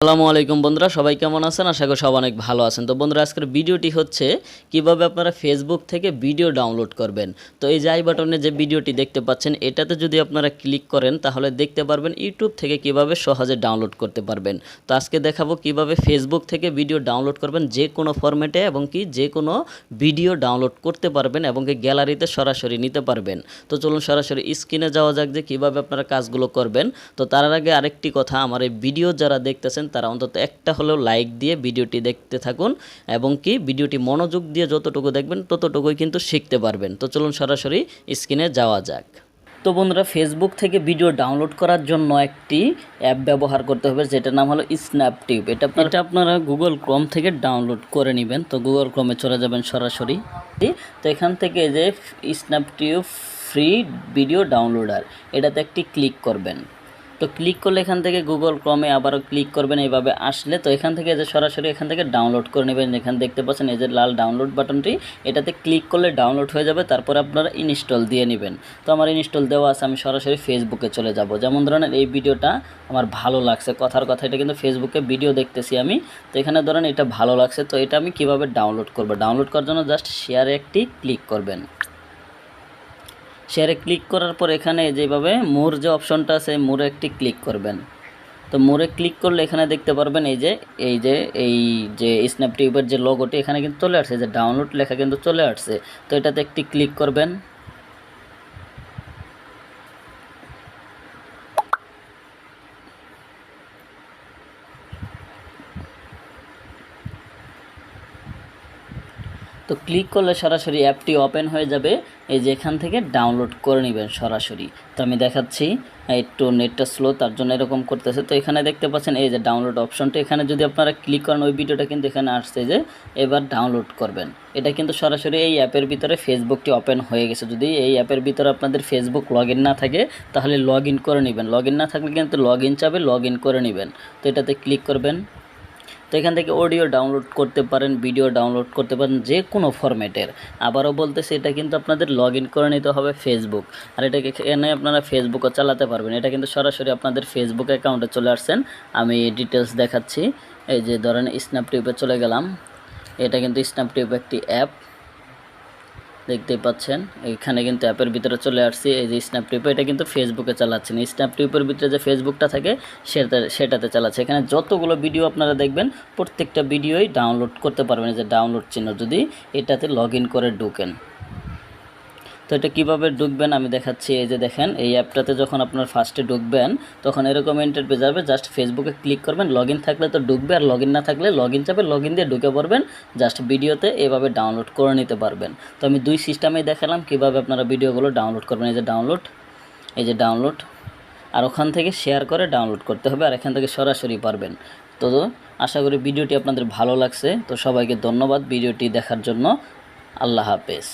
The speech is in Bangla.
আসসালামু আলাইকুম বন্ধুরা, সবাই কেমন আছেন? আশা করি সবাই অনেক ভালো আছেন। তো বন্ধুরা, আজকের ভিডিওটি হচ্ছে কিভাবে আপনারা ফেসবুক থেকে ভিডিও ডাউনলোড করবেন। তো এই যে আই বাটনে যে ভিডিওটি দেখতে পাচ্ছেন, এটাতে যদি আপনারা ক্লিক করেন তাহলে দেখতে পারবেন ইউটিউব থেকে কিভাবে সহজে ডাউনলোড করতে পারবেন। তো আজকে দেখাবো কিভাবে ফেসবুক থেকে ভিডিও ডাউনলোড করবেন যে কোনো ফরম্যাটে, এবং কি যে কোনো ভিডিও ডাউনলোড করতে পারবেন এবং কি গ্যালারিতে সরাসরি নিতে পারবেন। তো চলুন সরাসরি স্ক্রিনে যাওয়া যাক যে কিভাবে আপনারা কাজগুলো করবেন। তো তার আগে আরেকটি কথা, আমার এই ভিডিও যারা দেখতেছেন তারা অন্তত একটা হলেও লাইক দিয়ে ভিডিওটি দেখতে থাকুন, এবং কি ভিডিওটি মনোযোগ দিয়ে যতটুকু দেখবেন ততটুকুই কিন্তু শিখতে পারবেন। তো চলুন সরাসরি স্ক্রিনে যাওয়া যাক। তো বন্ধুরা, ফেসবুক থেকে ভিডিও ডাউনলোড করার জন্য একটি অ্যাপ ব্যবহার করতে হবে, যেটার নাম হলো স্ন্যাপটিউব। এটা আপনারা গুগল ক্রোম থেকে ডাউনলোড করে নেবেন। তো গুগল ক্রোমে চলে যাবেন সরাসরি। তো এখান থেকে যে স্ন্যাপটিউব ফ্রি ভিডিও ডাউনলোডার, এটাতে একটি ক্লিক করবেন। তো ক্লিক করলে এখান থেকে গুগল ক্রমে আবারও ক্লিক করবেন। এইভাবে আসলে তো এখান থেকে যে সরাসরি এখান থেকে ডাউনলোড করে নেবেন। এখানে দেখতে পাচ্ছেন এই যে লাল ডাউনলোড বাটনটি, এটাতে ক্লিক করলে ডাউনলোড হয়ে যাবে। তারপর আপনারা ইনস্টল দিয়ে নেবেন। তো আমার ইনস্টল দেওয়া আছে, আমি সরাসরি ফেসবুকে চলে যাব। যেমন ধরেন এই ভিডিওটা আমার ভালো লাগছে, কথার কথা এটা কিন্তু ফেসবুকে ভিডিও দেখতেছি আমি। তো এখানে ধরেন এটা ভালো লাগছে, তো এটা আমি কিভাবে ডাউনলোড করব। ডাউনলোড করার জন্য জাস্ট শেয়ারে একটি ক্লিক করবেন। শেয়ারে ক্লিক করার পর এখানে যেভাবে মোর যে অপশনটা আছে, মোরে একটি ক্লিক করবেন। তো মোরে ক্লিক করলে এখানে দেখতে পারবেন এই যে স্ন্যাপটিউবের যে লোগোটি এখানে কিন্তু চলে আসছে, যে ডাউনলোড লেখা কিন্তু চলে আসছে। তো এটাতে একটি ক্লিক করবেন। তো ক্লিক করলে সরাসরি অ্যাপটি ওপেন হয়ে যাবে। এই যে এখান থেকে ডাউনলোড করে নেবেন সরাসরি। তো আমি দেখাচ্ছি, একটু নেটটা স্লো তার জন্য এরকম করতেছে। তো এখানে দেখতে পাচ্ছেন এই যে ডাউনলোড অপশনটি, এখানে যদি আপনারা ক্লিক করেন ওই ভিডিওটা কিন্তু এখানে আসছে যে এবার ডাউনলোড করবেন। এটা কিন্তু সরাসরি এই অ্যাপের ভিতরে ফেসবুকটি ওপেন হয়ে গেছে। যদি এই অ্যাপের ভিতরে আপনাদের ফেসবুক লগ ইন না থাকে তাহলে লগ ইন করে নেবেন। লগ ইন না থাকলে কিন্তু লগ ইন চাবে, লগ ইন করে নেবেন। তো এটাতে ক্লিক করবেন। তো এখান থেকে অডিও ডাউনলোড করতে পারেন, ভিডিও ডাউনলোড করতে পারেন, যে কোনো ফরম্যাটের। আবারও বলতেছি, এটা কিন্তু আপনাদের লগ ইন করে নিতে হবে ফেসবুক। আর এটাকে এখানে আপনারা ফেসবুকও চালাতে পারবেন। এটা কিন্তু সরাসরি আপনাদের ফেসবুক অ্যাকাউন্টে চলে আসছেন। আমি ডিটেলস দেখাচ্ছি। এই যে ধরেন স্ন্যাপটিউবে চলে গেলাম। এটা কিন্তু স্ন্যাপটিউব একটি অ্যাপ, দেখতেই পাচ্ছেন। এখানে কিন্তু অ্যাপের ভিতরে চলে আসছি। এই যে স্ন্যাপটিউবে, এটা কিন্তু ফেসবুকে চালাচ্ছেন। স্ন্যাপটিউবের ভিতরে যে ফেসবুকটা থাকে সেটাতে চালাচ্ছে। এখানে যতগুলো ভিডিও আপনারা দেখবেন প্রত্যেকটা ভিডিওই ডাউনলোড করতে পারবেন। এই যে ডাউনলোড চিহ্ন, যদি এটাতে লগ ইন করে ঢুকেন। তো এটা কীভাবে ঢুকবেন আমি দেখাচ্ছি। এই যে দেখেন, এই অ্যাপটাতে যখন আপনার ফার্স্টে ঢুকবেন তখন এরকম ইন্টারফেস যাবে। জাস্ট ফেসবুকে ক্লিক করবেন, লগ ইন থাকলে তো ঢুকবে, আর লগ ইন না থাকলে লগ ইন চাপে লগ ইন দিয়ে ঢুকে পড়বেন। জাস্ট ভিডিওতে এভাবে ডাউনলোড করে নিতে পারবেন। তো আমি দুই সিস্টেমেই দেখালাম কীভাবে আপনারা ভিডিওগুলো ডাউনলোড করবেন। এই যে ডাউনলোড, আর ওখান থেকে শেয়ার করে ডাউনলোড করতে হবে, আর এখান থেকে সরাসরি পারবেন। তো আশা করি ভিডিওটি আপনাদের ভালো লাগছে। তো সবাইকে ধন্যবাদ ভিডিওটি দেখার জন্য। আল্লাহ হাফেজ।